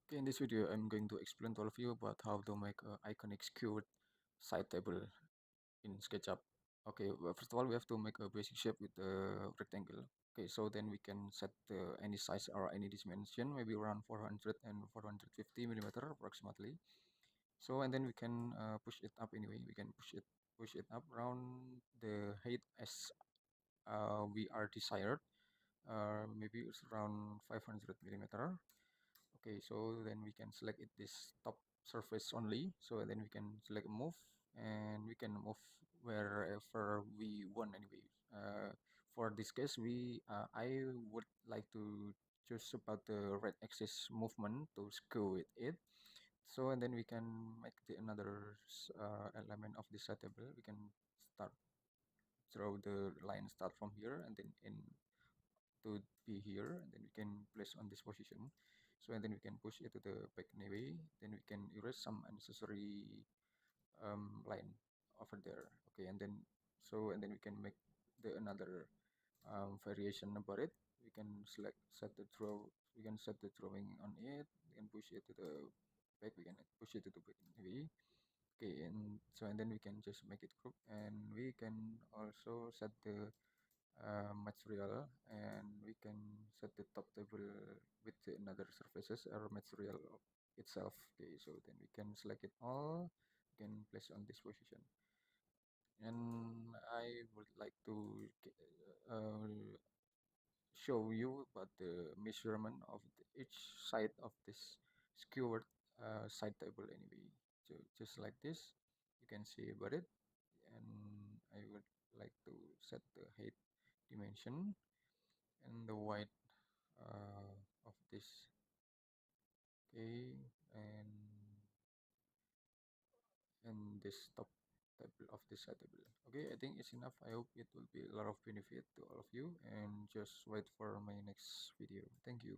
Okay, in this video, I'm going to explain to all of you about how to make an iconic skewed side table in SketchUp. Okay, well, first of all, we have to make a basic shape with a rectangle. Okay, so then we can set any size or any dimension, maybe around 400 and 450 millimeter approximately. So and then we can push it up anyway. We can push it up around the height as we are desired. Maybe it's around 500 millimeter. Okay, so then we can select it this top surface only. So then we can select move, and we can move wherever we want anyway. For this case, I would like to choose about the right axis movement to skew with it. So and then we can make the another element of this set table. We can start draw the line start from here and then in to be here, and then we can place on this position. So and then we can push it to the back anyway. Then we can erase some unnecessary line over there. Okay, and then and then we can make the another variation about it. We can set the draw. We can set the drawing on it. We can push it to the back. We can push it to the back anyway. Okay, and so and then we can just make it group, and we can also set the material, and we can set the top table with the another surfaces or material itself. Okay, so then we can select it all, we can place on this position, and I would like to uh, show you about the measurement of each side of this skewered side table anyway. So just like this, you can see about it, and I would like to set the height dimension and the width of this. Okay, and this top table of this side table. Okay, I think it's enough. I hope it will be a lot of benefit to all of you, and just wait for my next video. Thank you.